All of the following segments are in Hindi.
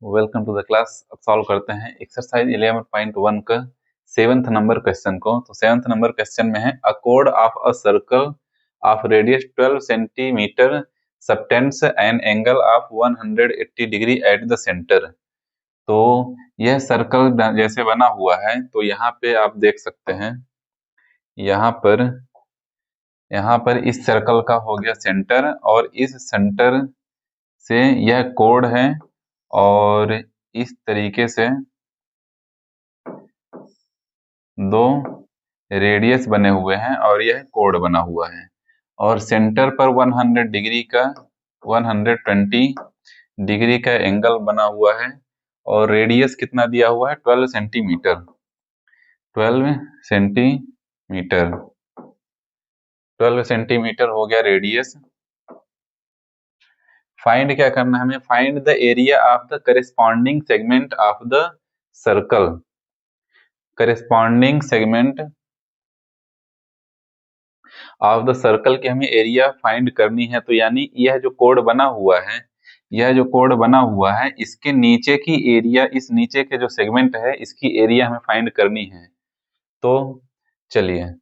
Welcome to the class. अब सॉल्व करते हैं एक्सरसाइज 11.1 का 7th नंबर क्वेश्चन को। तो 7th नंबर क्वेश्चन में है a code of a circle of radius 12 centimetre subtends an angle of 180 degree at the centre. तो यह सर्कल जैसे बना हुआ है, तो यहाँ पे आप देख सकते हैं, यहाँ पर इस सर्कल का हो गया सेंटर, और इस सेंटर से यह कोड है, और इस तरीके से दो रेडियस बने हुए हैं और यह कोड बना हुआ है, और सेंटर पर 120 डिग्री का एंगल बना हुआ है, और रेडियस कितना दिया हुआ है 12 सेंटीमीटर 12 सेंटीमीटर हो गया रेडियस। फाइंड क्या करना है हमें? Find the area of the corresponding segment of the circle. Corresponding segment of the circle की हमें एरिया फाइंड करनी है। तो यानी यह जो कोड बना हुआ है, इसके नीचे की एरिया, इस नीचे के जो सेगमेंट है, इसकी एरिया हमें फाइंड करनी है। तो चलिए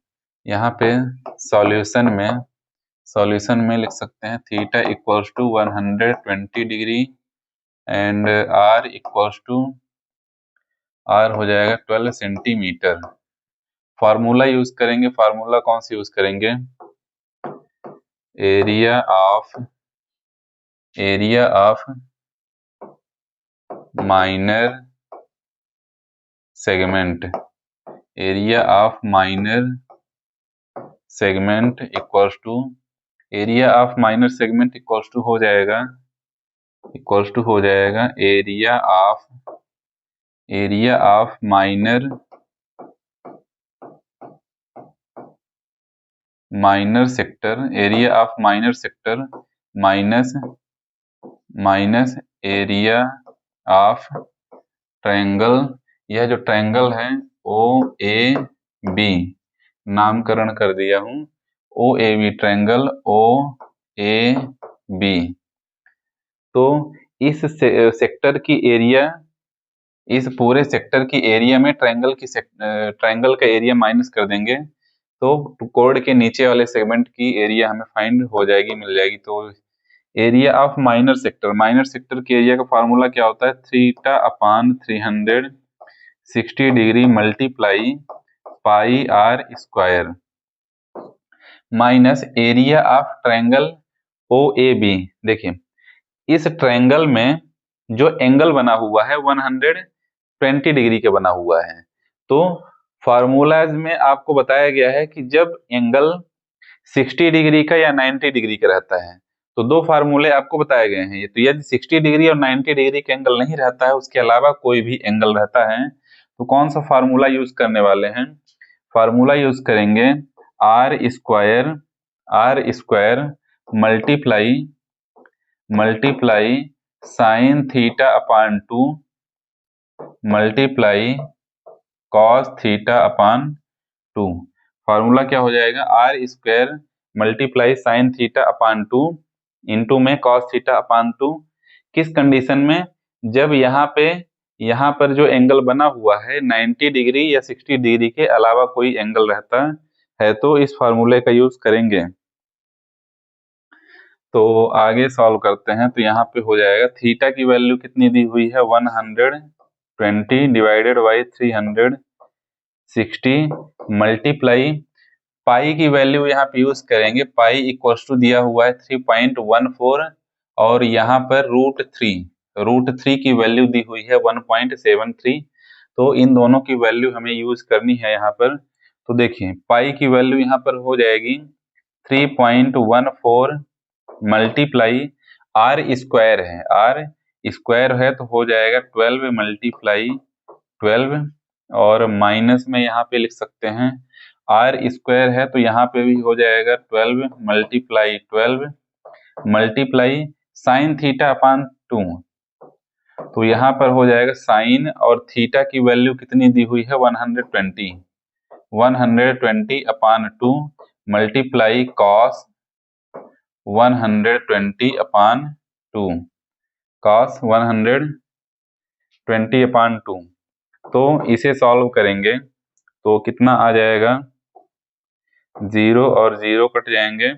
यहाँ पे सॉल्यूशन में लिख सकते हैं theta equals to 120 degree and r हो जाएगा 12 सेंटीमीटर। फार्मूला यूज करेंगे। फार्मूला कौन सी यूज करेंगे? Area of minor segment equals to area of minor segment equals to हो जाएगा area of minor sector minus area of triangle. यह जो ट्रायंगल है ओ ए बी, नामकरण कर दिया हूं O A B, triangle O A B. तो इस सेक्टर की एरिया, इस पूरे सेक्टर की एरिया में ट्रायंगल का एरिया माइनस कर देंगे, तो कोड के नीचे वाले सेगमेंट की एरिया हमें फाइंड हो जाएगी, मिल जाएगी। तो एरिया ऑफ माइनर सेक्टर के एरिया का फार्मूला क्या होता है? Theta upon 360 degree multiply pi r square minus area of triangle O A B. देखिए इस ट्रायंगल में जो एंगल बना हुआ है 120 डिग्री का बना हुआ है। तो फार्मूलाज में आपको बताया गया है कि जब एंगल 60 डिग्री का या 90 डिग्री का रहता है, तो दो फार्मूले आपको बताए गए हैं। तो यदि 60 डिग्री और 90 डिग्री का एंगल नहीं रहता है, उसके अलावा कोई भी एंगल रहता है, तो कौन सा फार्मूला यूज करने वाले हैं? फार्मूला यूज करेंगे r square multiply sine theta upon 2 multiply cos theta upon 2। Formula क्या हो जाएगा? R square multiply sine theta upon 2 into में कॉस थीटा अपान 2। किस कंडीशन में? जब यहाँ पर जो एंगल बना हुआ है 90 डिग्री या 60 डिग्री के अलावा कोई एंगल रहता है, तो इस फार्मूले का यूज करेंगे। तो आगे सॉल्व करते हैं। तो यहाँ पे हो जाएगा थीटा की वैल्यू कितनी दी हुई है? 120 डिवाइडेड बाई 360 मल्टीप्लाई पाई की वैल्यू यहाँ पे यूज करेंगे। पाई इक्वल्स टू दिया हुआ है 3.14, और यहाँ पर रूट थ्री की वैल्यू दी हुई है 1.73। तो इन दोनों की वैल्यू हमें यूज करनी है यहाँ पर। तो देखिए पाई की वैल्यू यहाँ पर हो जाएगी 3.14 मल्टीप्लाई आर स्क्वायर है, तो हो जाएगा 12 मल्टीप्लाई 12, और माइनस में यहाँ पे लिख सकते हैं आर स्क्वायर है, तो यहाँ पे भी हो जाएगा 12 मल्टीप्लाई साइन थीटा अपान 2। तो यहाँ पर हो जाएगा साइन, और थीटा की वैल्यू कितनी दी हुई है? 120 अपान 2 मल्टीप्लाई कॉस 120 अपान 2, कॉस 120 20/2। तो इसे सॉल्व करेंगे तो कितना आ जाएगा, 0 और 0 कट जाएंगे,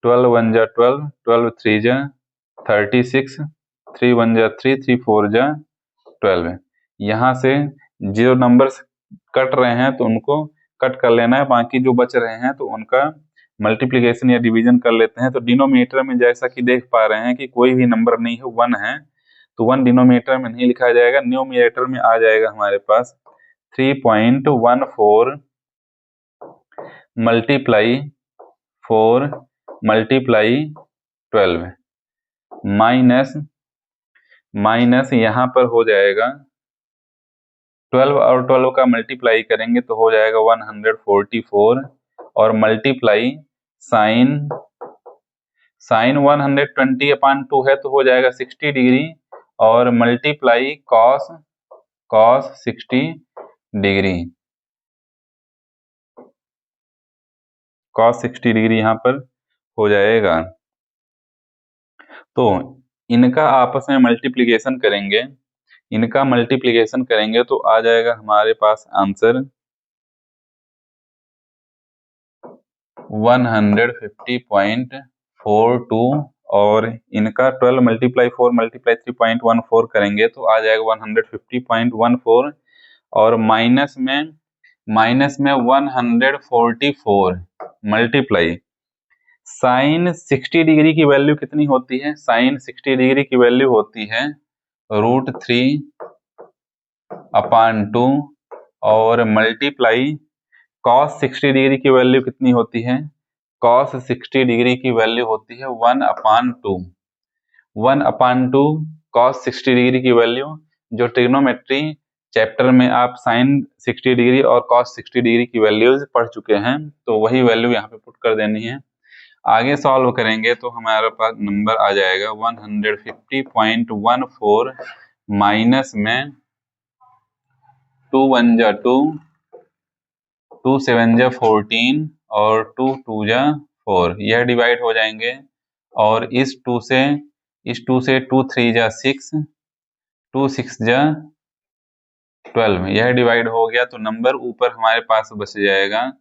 12 1 जा 12, 12 3 जा 36, 3 1 जा 3, 3 4 जा 12। यहाँ से जो नंबर्स कट रहे हैं तो उनको कट कर लेना है, बाकी जो बच रहे हैं तो उनका मल्टीप्लिकेशन या डिवीजन कर लेते हैं। तो डिनोमिनेटर में जैसा कि देख पा रहे हैं कि कोई भी नंबर नहीं है, 1 है, तो 1 डिनोमिनेटर में नहीं लिखा जाएगा, न्यूमिनेटर में आ जाएगा हमारे पास 3.14 मल्टीप्लाई 4 मल्टीप्लाई 12 माइनस यहाँ पर हो जाएगा 12 और 12 का मल्टीप्लाई करेंगे तो हो जाएगा 144, और मल्टीप्लाई साइन 120/2 है तो हो जाएगा 60 डिग्री, और multiply cos 60 degree, cos 60 degree यहाँ पर हो जाएगा। तो इनका आपस में मल्टीप्लिकेशन करेंगे तो आ जाएगा हमारे पास आंसर 150.42, और इनका 12 × 4 × 3.14 करेंगे तो आ जाएगा 150.14, और माइनस में 144 मल्टीप्लाई साइन 60 डिग्री की वैल्यू कितनी होती है, साइन 60 डिग्री की वैल्यू होती है √3/2, और मल्टीप्लाई cos 60 डिग्री की वैल्यू कितनी होती है, cos 60 डिग्री की वैल्यू होती है 1/2 cos 60 डिग्री की वैल्यू, जो ट्रिग्नोमेट्री चैप्टर में आप साइन 60 डिग्री और cos 60 डिग्री की वैल्यूज पढ़ चुके हैं, तो वही वैल्यू यहाँ पे पुट कर देनी है। आगे सॉल्व करेंगे तो हमारे पास नंबर आ जाएगा 150.14 माइनस में 2 1 जा 2, 2 7 जा 14, और 2 2 जा 4, यह डिवाइड हो जाएंगे, और इस 2 से 2 3 जा 6, 2 6 जा 12, यह डिवाइड हो गया, तो नंबर ऊपर हमारे पास बच जाएगा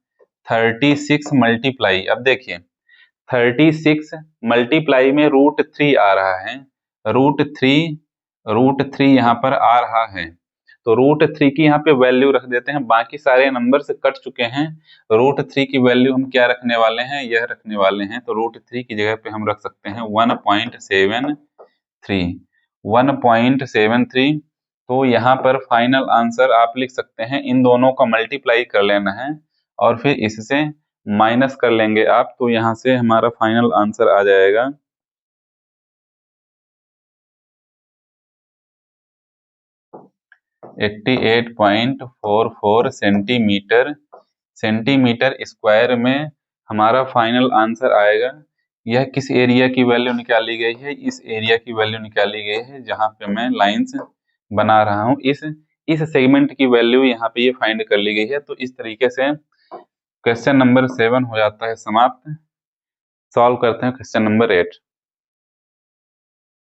36 मल्टीप्लाई, अब देखिए 36 मल्टीप्लाई में √3 आ रहा है, √3 यहाँ पर आ रहा है, तो √3 की यहाँ पे वैल्यू रख देते हैं, बाकी सारे नंबर से कट चुके हैं, √3 की वैल्यू हम क्या रखने वाले हैं, यह रखने वाले हैं, तो √3 की जगह पे हम रख सकते हैं 1.73। तो यहाँ पर फाइनल आंसर आप लिख सकते हैं, इन दोनों का मल्टीप्लाई कर लेना है और फिर इससे माइनस कर लेंगे आप, तो यहाँ से हमारा फाइनल आंसर आ जाएगा 88.44 सेंटीमीटर स्क्वायर में हमारा फाइनल आंसर आएगा। यह किस एरिया की वैल्यू निकाली गई है, इस एरिया की वैल्यू निकाली गई है जहाँ पे मैं लाइंस बना रहा हूँ, इस सेगमेंट की वैल्यू यहाँ पे ये फाइंड कर ली गई है। तो इस तरीके से क्वेश्चन नंबर 7 हो जाता है समाप्त। सॉल्व करते हैं क्वेश्चन नंबर 8।